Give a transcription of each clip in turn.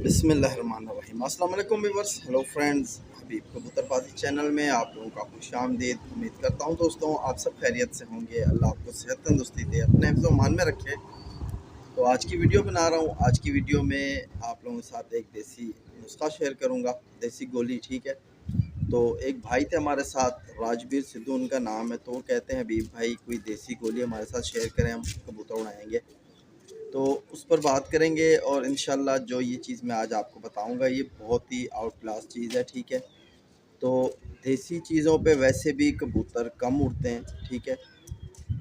बिस्मिल्लाहिर्रहमानिर्रहीम। अस्सलाम वालेकुम व्यूअर्स, हेलो फ्रेंड्स। हबीब कबूतरबाजी चैनल में आप लोगों का खुशामदीद। उम्मीद करता हूँ दोस्तों आप सब खैरियत से होंगे। अल्लाह आपको सेहत तंदुरुस्ती दे, अपने हिफ्ज़ व मान में रखे। तो आज की वीडियो बना रहा हूँ। आज की वीडियो में आप लोगों के साथ एक देसी नुस्खा शेयर करूँगा, देसी गोली। ठीक है, तो एक भाई थे हमारे साथ, राजवीर सिद्धू उनका नाम है। तो वो कहते हैं हबीब भाई कोई देसी गोली हमारे साथ शेयर करें, हम कबूतर उड़ाएँगे। तो उस पर बात करेंगे और इंशाल्लाह जो ये चीज़ मैं आज आपको बताऊंगा ये बहुत ही आउट क्लास चीज़ है। ठीक है, तो देसी चीज़ों पे वैसे भी कबूतर कम उड़ते हैं। ठीक है,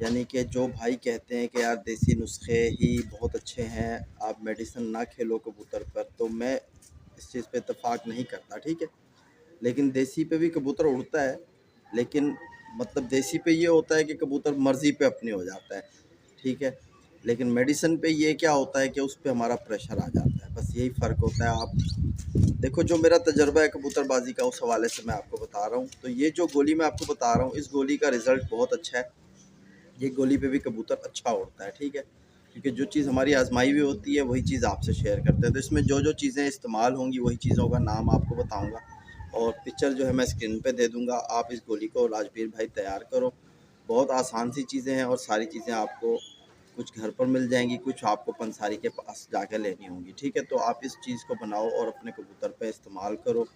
यानी कि जो भाई कहते हैं कि यार देसी नुस्खे ही बहुत अच्छे हैं, आप मेडिसिन ना खेलो कबूतर पर, तो मैं इस चीज़ पे इत्तेफाक नहीं करता। ठीक है, लेकिन देसी पे भी कबूतर उड़ता है, लेकिन मतलब देसी पे ये होता है कि कबूतर मर्ज़ी पे अपनी हो जाता है। ठीक है, लेकिन मेडिसिन पे ये क्या होता है कि उस पे हमारा प्रेशर आ जाता है, बस यही फ़र्क होता है। आप देखो, जो मेरा तजर्बा है कबूतरबाजी का, उस हवाले से मैं आपको बता रहा हूँ। तो ये जो गोली मैं आपको बता रहा हूँ, इस गोली का रिज़ल्ट बहुत अच्छा है। ये गोली पे भी कबूतर अच्छा उड़ता है। ठीक है, क्योंकि जो चीज़ हमारी आजमाई हुई होती है वही चीज़ आपसे शेयर करते हैं। तो इसमें जो जो चीज़ें इस्तेमाल होंगी वही चीज़ों का नाम आपको बताऊँगा, और पिक्चर जो है मैं स्क्रीन पे दे दूँगा। आप इस गोली को राजवीर भाई तैयार करो। बहुत आसान सी चीज़ें हैं और सारी चीज़ें आपको कुछ घर पर मिल जाएंगी, कुछ आपको पंसारी के पास जाकर लेनी होंगी। ठीक है, तो आप इस चीज़ को बनाओ और अपने कबूतर पे इस्तेमाल करो।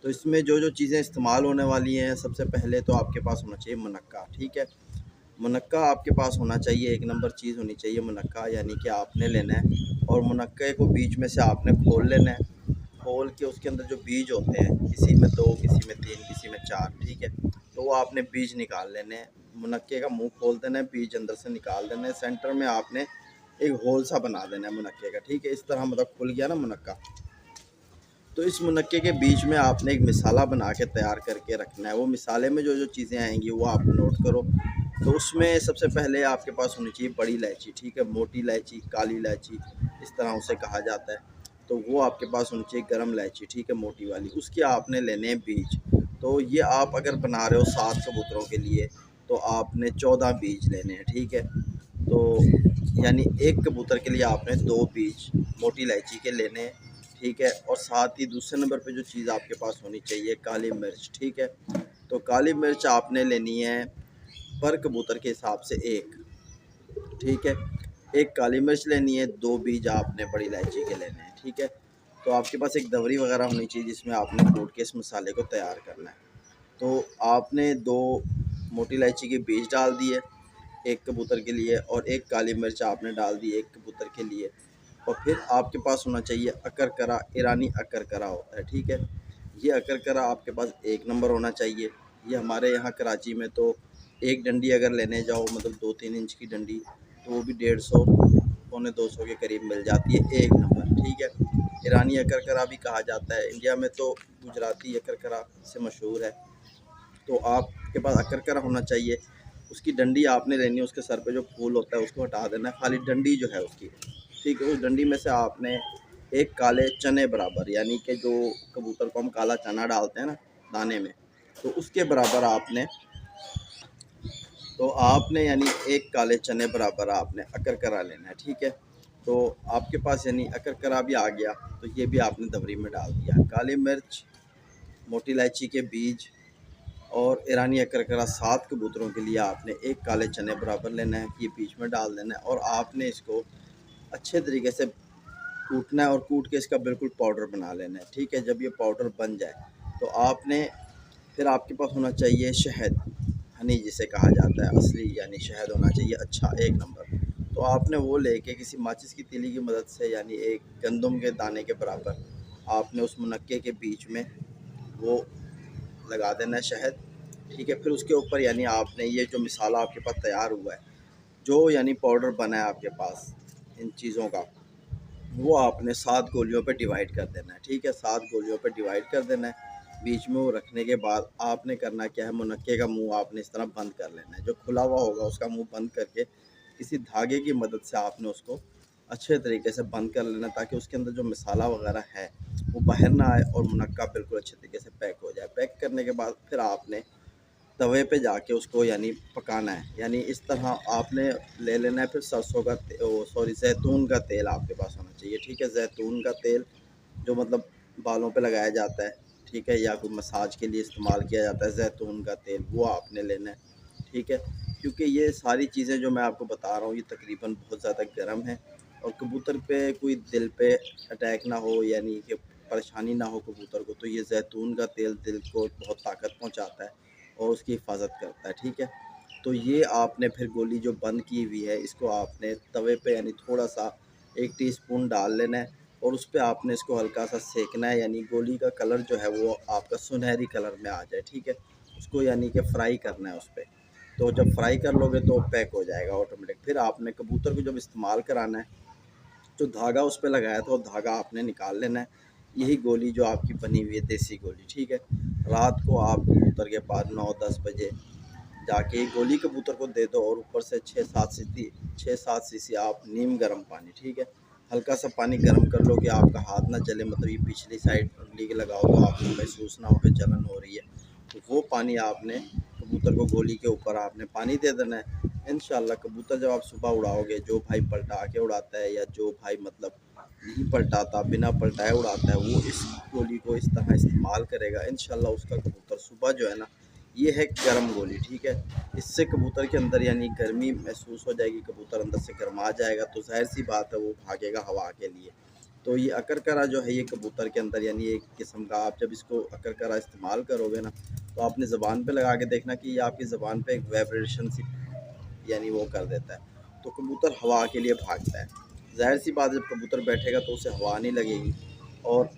तो इसमें जो जो चीज़ें इस्तेमाल होने वाली हैं, सबसे पहले तो आपके पास होना चाहिए मुनक्का। ठीक है, मुनक्का आपके पास होना चाहिए, एक नंबर चीज़ होनी चाहिए मुनक्का। यानी कि आपने लेना है और मुनक्के को बीच में से आपने खोल लेना है। खोल के उसके अंदर जो बीज होते हैं, किसी में 2, किसी में 3, किसी में 4। ठीक है, तो वो आपने बीज निकाल लेने हैं। मुनक्के का मुंह खोल देना है, बीज अंदर से निकाल देना है। सेंटर में आपने एक होल सा बना देना है मुनक्के का। ठीक है, इस तरह मतलब खुल गया ना मुनक्का। तो इस मुनक्के के बीच में आपने एक मिसाला बना के तैयार करके रखना है। वो मिसाले में जो जो चीज़ें आएंगी वो आप नोट करो। तो उसमें सबसे पहले आपके पास होनी चाहिए बड़ी इलायची। ठीक है, मोटी इलायची, काली इलायची, इस तरह उसे कहा जाता है। तो वो आपके पास होनी चाहिए गरम इलायची। ठीक है, मोटी वाली, उसके आपने लेने हैं बीज। तो ये आप अगर बना रहे हो 7 कबूतरों के लिए, तो आपने 14 बीज लेने हैं। ठीक है, तो यानी एक कबूतर के लिए आपने 2 बीज मोटी इलायची के लेने हैं। ठीक है, और साथ ही दूसरे नंबर पे जो चीज़ आपके पास होनी चाहिए, काली मिर्च। ठीक है, तो काली मिर्च आपने लेनी है पर कबूतर के हिसाब से एक। ठीक है, एक काली मिर्च लेनी है, 2 बीज आपने बड़ी इलायची के लेने हैं। ठीक है, तो आपके पास एक दवरी वगैरह होनी चाहिए जिसमें आपने कूट के इस मसाले को तैयार करना है। तो आपने 2 मोटी इलायची के बीज डाल दिए एक कबूतर के लिए, और एक काली मिर्च आपने डाल दी एक कबूतर के लिए। और फिर आपके पास होना चाहिए अकरकरा, ईरानी अकरकरा होता है। ठीक है, ये अकरकरा आपके पास एक नंबर होना चाहिए। ये हमारे यहाँ कराची में तो एक डंडी अगर लेने जाओ, मतलब 2-3 इंच की डंडी, तो वो भी 150 पौने 200 के करीब मिल जाती है, एक नंबर। ठीक है, ईरानी अकरकरा भी कहा जाता है। इंडिया में तो गुजराती अकरकरा से मशहूर है। तो आपके पास अकरकरा होना चाहिए। उसकी डंडी आपने लेनी है, उसके सर पे जो फूल होता है उसको हटा देना है, खाली डंडी जो है उसकी। ठीक है, उस डंडी में से आपने एक काले चने बराबर, यानी कि जो कबूतर को हम काला चना डालते हैं ना दाने में, तो उसके बराबर आपने, तो आपने यानी एक काले चने बराबर आपने अकरकरा लेना है। ठीक है, तो आपके पास यानी अकरकरा भी आ गया, तो ये भी आपने दबरी में डाल दिया। काली मिर्च, मोटी इलायची के बीज और ईरानी अकरकरा 7 कबूतरों के लिए आपने एक काले चने बराबर लेना है, ये बीच में डाल देना है। और आपने इसको अच्छे तरीके से कूटना है और कूट के इसका बिल्कुल पाउडर बना लेना है। ठीक है, जब ये पाउडर बन जाए तो आपने फिर आपके पास होना चाहिए शहद, हनी जिसे कहा जाता है, असली यानी शहद होना चाहिए अच्छा, एक नंबर। तो आपने वो लेके किसी माचिस की तीली की मदद से, यानी एक गंदम के दाने के बराबर, आपने उस मुनक्के के बीच में वो लगा देना है शहद। ठीक है, फिर उसके ऊपर यानी आपने ये जो मिसाला आपके पास तैयार हुआ है, जो यानी पाउडर बना है आपके पास इन चीज़ों का, वो आपने 7 गोलियों पे डिवाइड कर देना है। ठीक है, 7 गोलियों पे डिवाइड कर देना है। बीच में वो रखने के बाद आपने करना क्या है, मुनक्के का मुंह आपने इस तरह बंद कर लेना है। जो खुला हुआ होगा उसका मुंह बंद करके किसी धागे की मदद से आपने उसको अच्छे तरीके से बंद कर लेना, ताकि उसके अंदर जो मसाला वगैरह है वो बाहर ना आए और मुनक्का बिल्कुल अच्छे तरीके से पैक हो जाए। पैक करने के बाद फिर आपने तवे पे जाके उसको यानी पकाना है। यानी इस तरह आपने ले लेना है। फिर सरसों का सॉरी जैतून का तेल आपके पास होना चाहिए। ठीक है, जैतून का तेल जो मतलब बालों पे लगाया जाता है, ठीक है, या कोई मसाज के लिए इस्तेमाल किया जाता है जैतून का तेल, वो आपने लेना है, ठीक है। क्योंकि ये सारी चीज़ें जो मैं आपको बता रहा हूँ ये तकरीबन बहुत ज़्यादा गर्म है, और कबूतर पे कोई दिल पे अटैक ना हो, यानी कि परेशानी ना हो कबूतर को, तो ये जैतून का तेल दिल को बहुत ताकत पहुँचाता है और उसकी हिफाजत करता है, ठीक है। तो ये आपने फिर गोली जो बंद की हुई है इसको आपने तवे पे यानी थोड़ा सा 1 टीस्पून डाल लेना है, और उस पे आपने इसको हल्का सा सेकना है, यानी गोली का कलर जो है वो आपका सुनहरी कलर में आ जाए, ठीक है। उसको यानी कि फ्राई करना है उस पर। तो जब फ्राई कर लोगे तो पैक हो जाएगा ऑटोमेटिक। फिर आपने कबूतर को जब इस्तेमाल कराना है, जो धागा उस पर लगाया था वो धागा आपने निकाल लेना है। यही गोली जो आपकी बनी हुई है देसी गोली, ठीक है। रात को आप कबूतर के पास 9-10 बजे जाके एक गोली कबूतर को दे दो, और ऊपर से 6-7 सीसी आप नीम गर्म पानी, ठीक है, हल्का सा पानी गर्म कर लो कि आपका हाथ ना जले, मतलब ये पिछली साइड उंगली के लगाओ तो आपको महसूस ना हो कि जलन हो रही है। तो वो पानी आपने कबूतर को गोली के ऊपर आपने पानी दे देना है। इंशाल्लाह कबूतर जब आप सुबह उड़ाओगे, जो भाई पलटा के उड़ाता है या जो भाई मतलब नहीं पलटाता, बिना पलटाए उड़ाता है, वो इस गोली को इस तरह इस्तेमाल करेगा, इंशाल्लाह उसका कबूतर सुबह जो है ना, ये है गर्म गोली, ठीक है। इससे कबूतर के अंदर यानी गर्मी महसूस हो जाएगी, कबूतर अंदर से गर्मा जाएगा, तो ज़ाहिर सी बात है वो भागेगा हवा के लिए। तो ये अकरकरा जो है ये कबूतर के अंदर यानी एक किस्म का, आप जब इसको अकरकरा इस्तेमाल करोगे ना, तो आपने ज़बान पे लगा के देखना कि ये आपकी ज़बान पे एक वाइब्रेशन सी यानी वो कर देता है, तो कबूतर हवा के लिए भागता है। ज़ाहिर सी बात है जब कबूतर बैठेगा तो उसे हवा नहीं लगेगी, और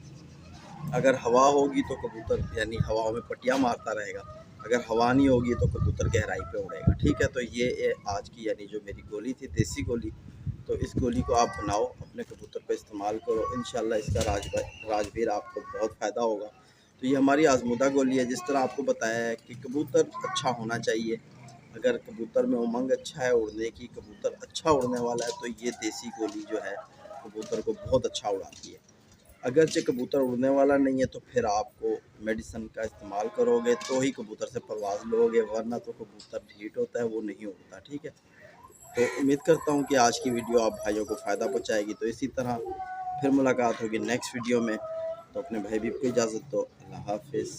अगर हवा होगी तो कबूतर यानी हवाओं में पट्टियाँ मारता रहेगा, अगर हवा नहीं होगी तो कबूतर गहराई पे उड़ेगा, ठीक है। तो ये आज की यानी जो मेरी गोली थी देसी गोली, तो इस गोली को आप बनाओ, अपने कबूतर पे इस्तेमाल करो, इंशाल्लाह इसका राजवीर आपको बहुत फ़ायदा होगा। तो ये हमारी आजमूदा गोली है, जिस तरह आपको बताया है कि कबूतर अच्छा होना चाहिए। अगर कबूतर में उमंग अच्छा है उड़ने की, कबूतर अच्छा उड़ने वाला है, तो ये देसी गोली जो है कबूतर को बहुत अच्छा उड़ाती है। अगरचे कबूतर उड़ने वाला नहीं है तो फिर आपको मेडिसिन का इस्तेमाल करोगे तो ही कबूतर से परवाज़ लोगे, वरना तो कबूतर ढीठ होता है, वो नहीं उड़ता, ठीक है। तो उम्मीद करता हूँ कि आज की वीडियो आप भाइयों को फ़ायदा पहुँचाएगी। तो इसी तरह फिर मुलाकात होगी नेक्स्ट वीडियो में। तो अपने भाई भी को इजाज़त दो। अल्लाह हाफिज़।